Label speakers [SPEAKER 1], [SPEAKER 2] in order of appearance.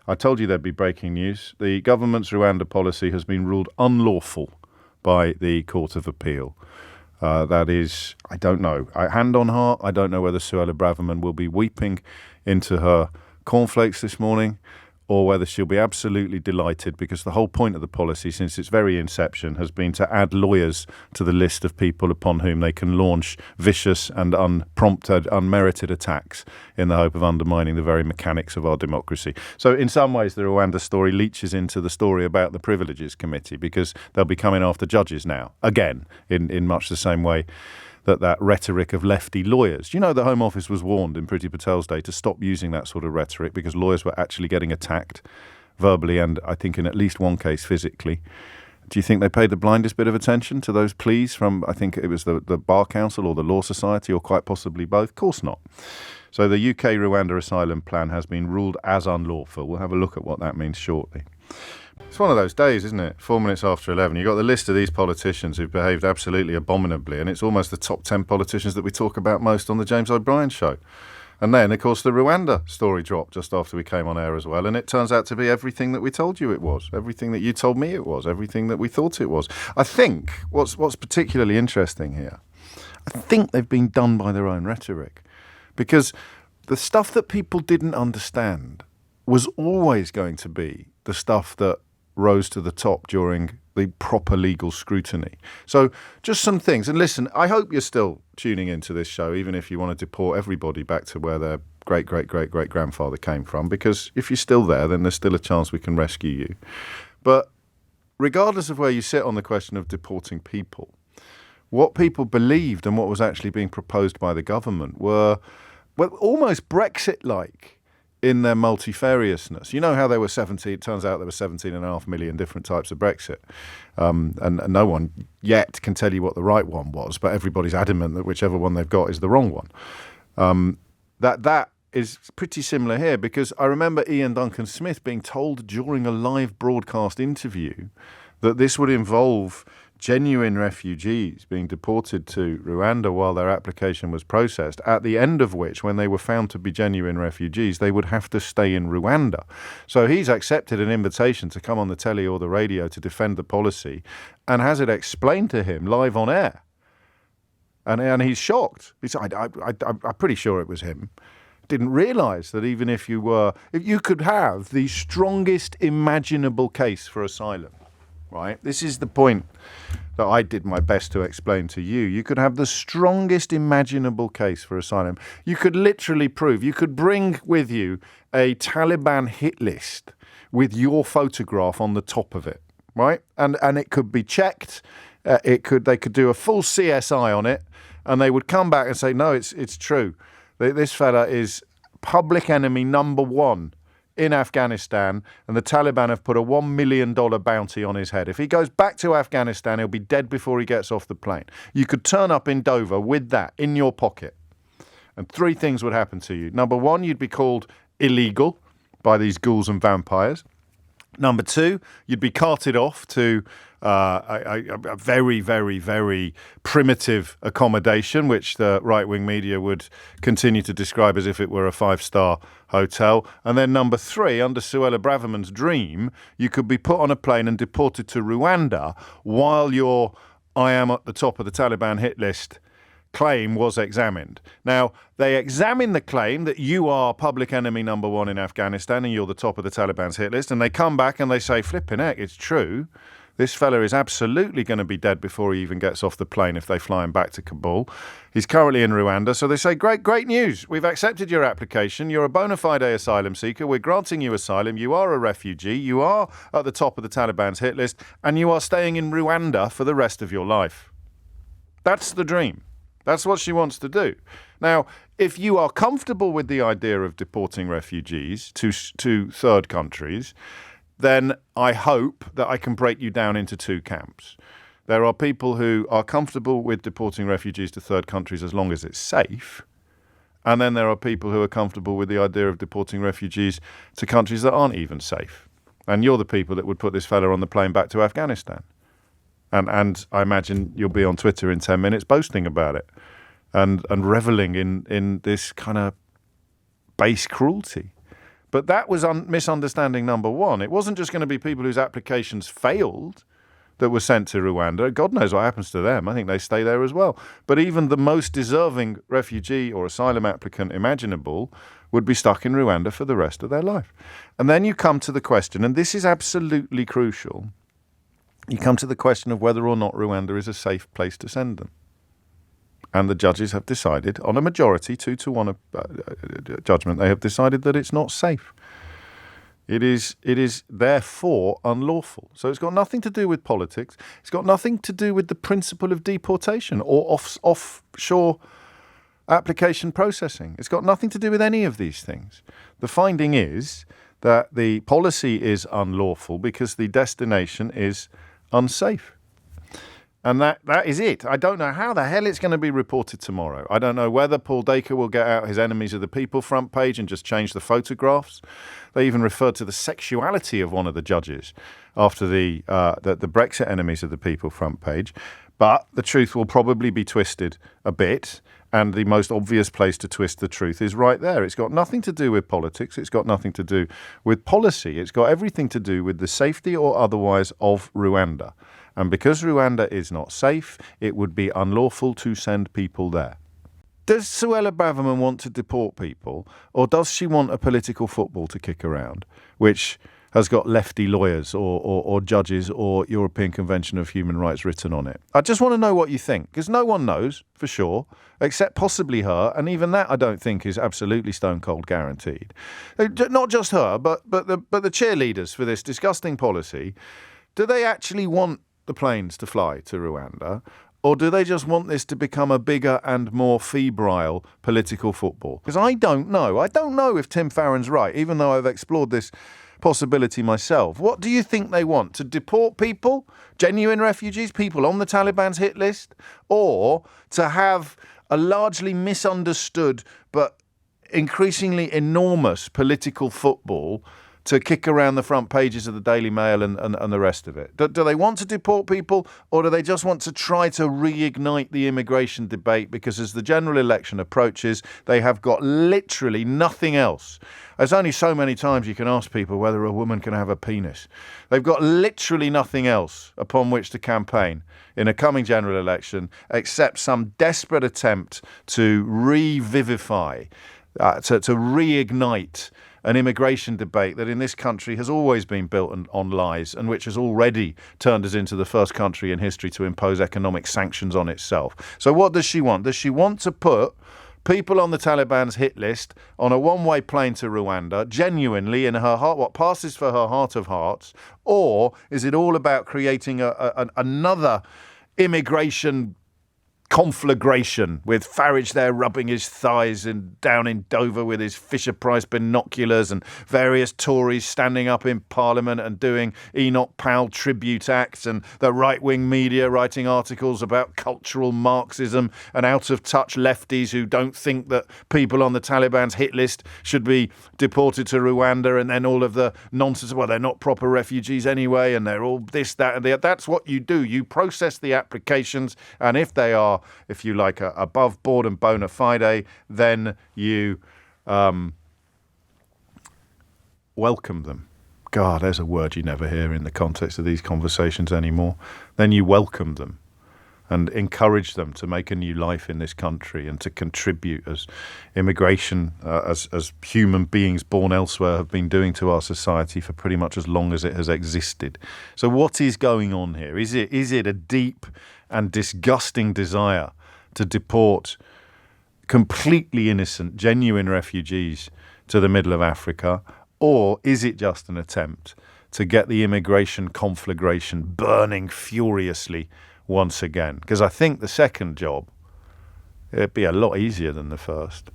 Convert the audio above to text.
[SPEAKER 1] I told you there'd be breaking news. The government's Rwanda policy has been ruled unlawful by the Court of Appeal. That is, I don't know. Hand on heart, I don't know whether Suella Braverman will be weeping into her cornflakes this morning or whether she'll be absolutely delighted, because the whole point of the policy since its very inception has been to add lawyers to the list of people upon whom they can launch vicious and unprompted, unmerited attacks in the hope of undermining the very mechanics of our democracy. So in some ways, the Rwanda story leaches into the story about the Privileges Committee, because they'll be coming after judges now, again, in much the same way that rhetoric of lefty lawyers. You know, the Home Office was warned in Priti Patel's day to stop using that sort of rhetoric because lawyers were actually getting attacked verbally and, I think, in at least one case, physically. Do you think they paid the blindest bit of attention to those pleas from, I think it was the Bar Council or the Law Society, or quite possibly both? Of course not. So the UK Rwanda asylum plan has been ruled as unlawful. We'll have a look at what that means shortly. It's one of those days, isn't it? 4 minutes after 11. You've got the list of these politicians who've behaved absolutely abominably, and it's almost the top 10 politicians that we talk about most on the James O'Brien show. And then, of course, the Rwanda story dropped just after we came on air as well, and it turns out to be everything that we told you it was, everything that you told me it was, everything that we thought it was. I think what's particularly interesting here, I think they've been done by their own rhetoric, because the stuff that people didn't understand was always going to be the stuff that rose to the top during the proper legal scrutiny. So just some things. And listen, I hope you're still tuning into this show, even if you want to deport everybody back to where their great-great-great-great-grandfather came from, because if you're still there, then there's still a chance we can rescue you. But regardless of where you sit on the question of deporting people, what people believed and what was actually being proposed by the government were almost Brexit-like in their multifariousness. You know how there were 17, it turns out there were 17.5 million different types of Brexit. And no one yet can tell you what the right one was, but everybody's adamant that whichever one they've got is the wrong one. That is pretty similar here, because I remember Ian Duncan Smith being told during a live broadcast interview that this would involve genuine refugees being deported to Rwanda while their application was processed, at the end of which, when they were found to be genuine refugees, they would have to stay in Rwanda. So he's accepted an invitation to come on the telly or the radio to defend the policy and has it explained to him live on air. And he's shocked. He said, I'm pretty sure it was him. Didn't realise that even if you could have the strongest imaginable case for asylum, right? This is the point that I did my best to explain to you. You could have the strongest imaginable case for asylum. You could literally prove, you could bring with you a Taliban hit list with your photograph on the top of it, right? And it could be checked. They could do a full CSI on it, and they would come back and say, no, it's true. This fella is public enemy number one in Afghanistan, and the Taliban have put a $1 million bounty on his head. If he goes back to Afghanistan, he'll be dead before he gets off the plane. You could turn up in Dover with that in your pocket, and three things would happen to you. Number one, you'd be called illegal by these ghouls and vampires. Number two, you'd be carted off to a very, very, very primitive accommodation, which the right-wing media would continue to describe as if it were a 5-star hotel. And then number three, under Suella Braverman's dream, you could be put on a plane and deported to Rwanda while your I am at the top of the Taliban hit list claim was examined. Now, they examine the claim that you are public enemy number one in Afghanistan and you're the top of the Taliban's hit list, and they come back and they say, flipping heck, it's true. This fella is absolutely going to be dead before he even gets off the plane if they fly him back to Kabul. He's currently in Rwanda. So they say, great news. We've accepted your application. You're a bona fide asylum seeker. We're granting you asylum. You are a refugee. You are at the top of the Taliban's hit list, and you are staying in Rwanda for the rest of your life. That's the dream. That's what she wants to do. Now, if you are comfortable with the idea of deporting refugees to third countries, then I hope that I can break you down into two camps. There are people who are comfortable with deporting refugees to third countries as long as it's safe. And then there are people who are comfortable with the idea of deporting refugees to countries that aren't even safe. And you're the people that would put this fella on the plane back to Afghanistan. And I imagine you'll be on Twitter in 10 minutes boasting about it and reveling in this kind of base cruelty. But that was misunderstanding number one. It wasn't just going to be people whose applications failed that were sent to Rwanda. God knows what happens to them. I think they stay there as well. But even the most deserving refugee or asylum applicant imaginable would be stuck in Rwanda for the rest of their life. And then you come to the question, and this is absolutely crucial, you come to the question of whether or not Rwanda is a safe place to send them. And the judges have decided, on a majority, 2-1 judgment, they have decided that it's not safe. It is therefore unlawful. So it's got nothing to do with politics. It's got nothing to do with the principle of deportation or offshore application processing. It's got nothing to do with any of these things. The finding is that the policy is unlawful because the destination is unsafe. And that is it. I don't know how the hell it's going to be reported tomorrow. I don't know whether Paul Dacre will get out his Enemies of the People front page and just change the photographs. They even referred to the sexuality of one of the judges after the Brexit Enemies of the People front page. But the truth will probably be twisted a bit, and the most obvious place to twist the truth is right there. It's got nothing to do with politics. It's got nothing to do with policy. It's got everything to do with the safety or otherwise of Rwanda. And because Rwanda is not safe, it would be unlawful to send people there. Does Suella Braverman want to deport people, or does she want a political football to kick around, which has got lefty lawyers or judges or European Convention of Human Rights written on it? I just want to know what you think, because no one knows for sure, except possibly her, and even that I don't think is absolutely stone cold guaranteed. Not just her, but the cheerleaders for this disgusting policy. Do they actually want the planes to fly to Rwanda, or do they just want this to become a bigger and more febrile political football? Because I don't know. I don't know if Tim Farron's right, even though I've explored this possibility myself. What do you think they want? To deport people, genuine refugees, people on the Taliban's hit list, or to have a largely misunderstood but increasingly enormous political football to kick around the front pages of the Daily Mail and the rest of it? Do they want to deport people, or do they just want to try to reignite the immigration debate? Because as the general election approaches, they have got literally nothing else. There's only so many times you can ask people whether a woman can have a penis. They've got literally nothing else upon which to campaign in a coming general election except some desperate attempt to revivify, to reignite an immigration debate that in this country has always been built on lies, and which has already turned us into the first country in history to impose economic sanctions on itself. So what does she want? Does she want to put people on the Taliban's hit list on a one-way plane to Rwanda, genuinely in her heart, what passes for her heart of hearts? Or is it all about creating another immigration conflagration with Farage there rubbing his thighs and down in Dover with his Fisher-Price binoculars and various Tories standing up in Parliament and doing Enoch Powell tribute acts, and the right-wing media writing articles about cultural Marxism and out-of-touch lefties who don't think that people on the Taliban's hit list should be deported to Rwanda, and then all of the nonsense, well, they're not proper refugees anyway, and they're all this, that, and the other. That's what you do. You process the applications, and if they are, if you like, above board and bona fide, then you welcome them. God, there's a word you never hear in the context of these conversations anymore. Then you welcome them and encourage them to make a new life in this country and to contribute as immigration, as human beings born elsewhere have been doing to our society for pretty much as long as it has existed. So what is going on here? Is it a deep and disgusting desire to deport completely innocent, genuine refugees to the middle of Africa? Or is it just an attempt to get the immigration conflagration burning furiously once again? Because I think the second job, it'd be a lot easier than the first.